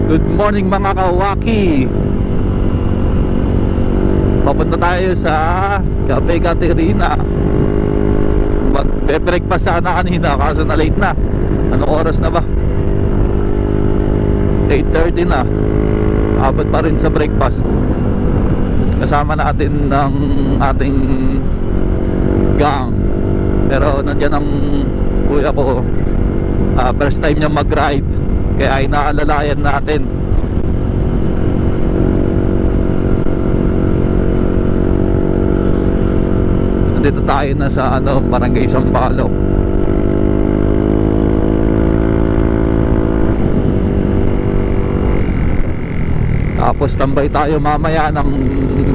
Good morning mga kawaki. Papunta tayo sa Cafe Caterina. Magbe-breakfast sana kanina kaso na late na. Anong oras na ba? 8:30 na. Abot pa rin sa breakfast. Kasama natin ng ating gang. Pero nandiyan ang kuya ko. First time niya mag-rides, kaya ay naalalayan natin. Nandito tayo na sa Barangay Sampaloc. Tapos tambay tayo mamaya ng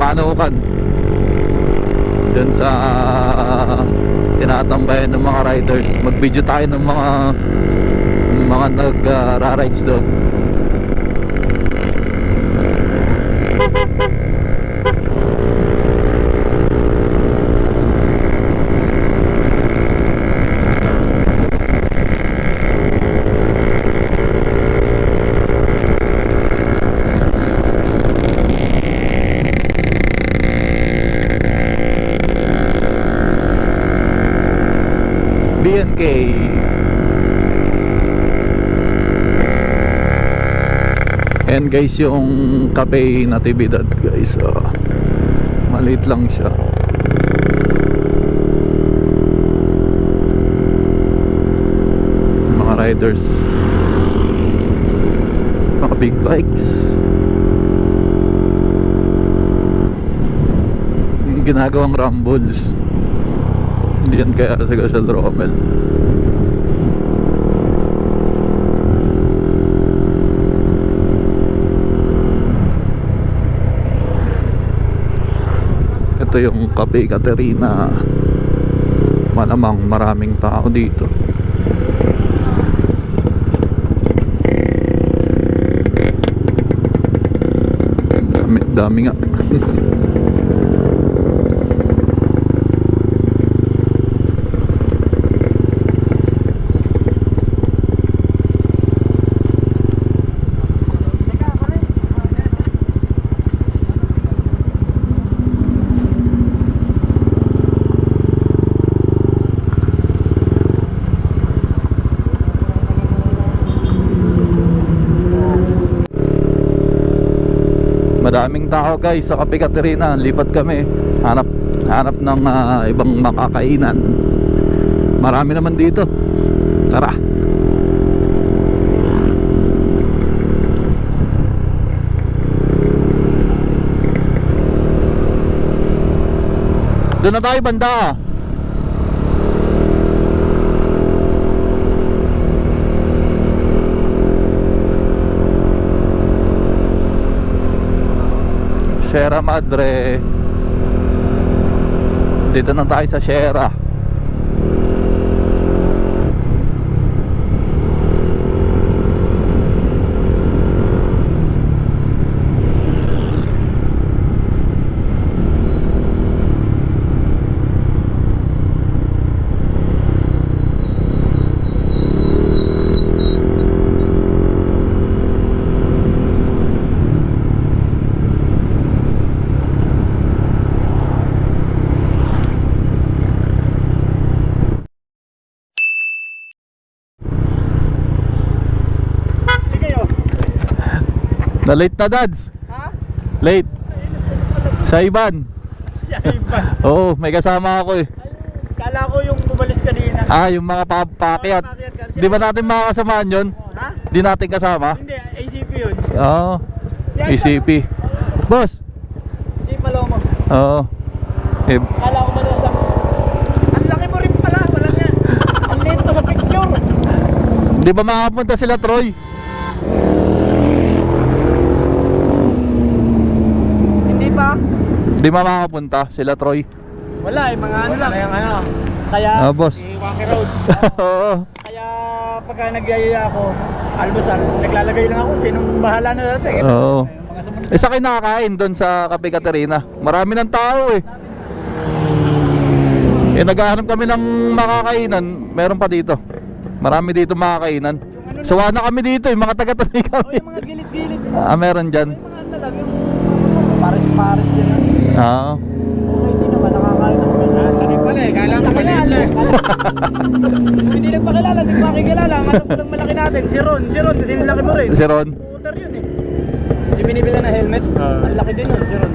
Manukan dyan sa tinatambayan ng mga riders. Mag-video tayo ng mga nag-rides doon. BNK. And guys, yung Cafe Natividad guys, maliit lang siya. Mga riders, mga big bikes, yung ginagawang rumbles. Hindi yan kaya sa Gasol Rommel. Ito yung Cafe Caterina. Malamang maraming tao dito. Dami nga. Madaming tao guys sa Cafe Caterina. Lipat kami, hanap ng ibang makakainan. Marami naman dito. Tara. Doon na tayo banda. Sierra Madre. Dito na tayo sa Sierra. Na late na dads. Ha? Late. Sa Iban. Sa Iban. Oo, may kasama ako eh. Kala ko yung bumalis kanina. Yung mga papakyat. Di ba natin makakasamaan yun? Ha? Di natin kasama? Hindi, ACP yun. Oo. ACP. Boss. Si Palomo. Oo. Kala ko malasang. Ang laki mo rin pala, wala niya. Ang lento sa picture. Di ba makapunta sila Troy? Di ba makapunta sila Troy? Wala mga ano lang. Kaya boss. si WakiRoad. Oo. Kaya pagka nagyayaya ako, almusal, naglalagay lang ako sinong bahala na natin. Oo. Sa akin nakakain doon sa Cafe Caterina. Marami ng tao eh. Naghahanap kami ng makakainan. Meron pa dito. Marami dito makakainan. Yung ano Sawa na kami dito eh, mga taga-tanay O kami. yung mga gilid-gilid. Meron dyan. Yung mga talag, yung pares-pares yan. Oo. Okay, hindi naman nakakain ako. Tanim pala eh, kailangan ko maliit lang. Hindi nagpakilala, hindi makikilala. Ang alam ko lang malaki natin, si Ron. Si Ron, kasi nilaki mo rin. Si Ron. Scooter yun eh. Hindi binibila na helmet. Ang laki din yun, si Ron.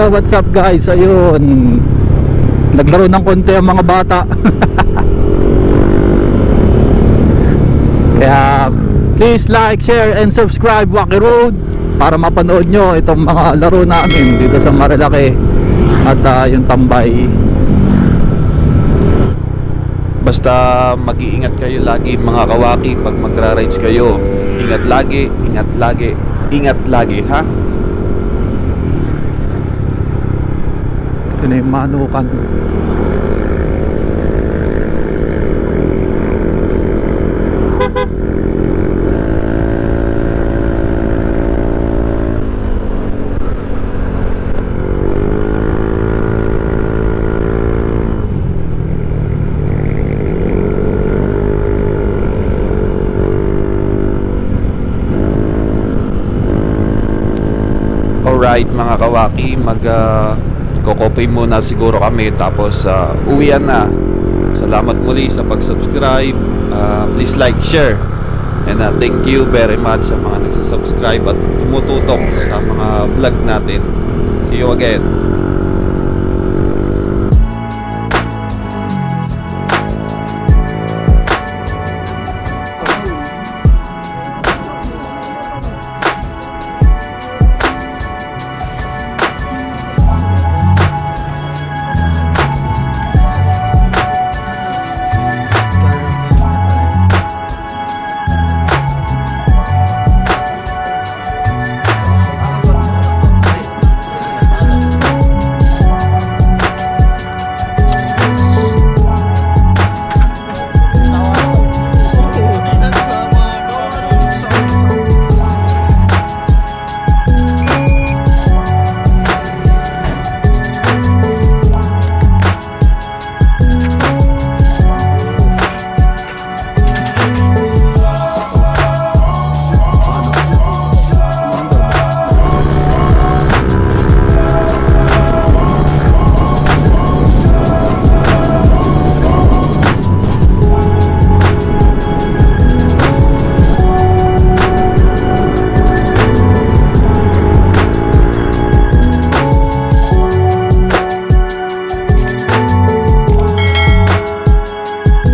what's up guys? Ayun, naglaro ng konti ang mga bata. Kaya please like, share, and subscribe WakiRoad para mapanood nyo itong mga laro namin dito sa Marilaque at yung tambay. Basta mag-iingat kayo lagi mga kawaki pag magra-rides kayo. Ingat lagi, ingat lagi, ingat lagi ha. Ito na yung manukan. Alright mga kawaki, kokopay muna siguro kami tapos uwian na. Salamat muli sa pag-subscribe. Please like, share, and thank you very much sa mga nagsasubscribe at tumututok sa mga vlog natin. See you again.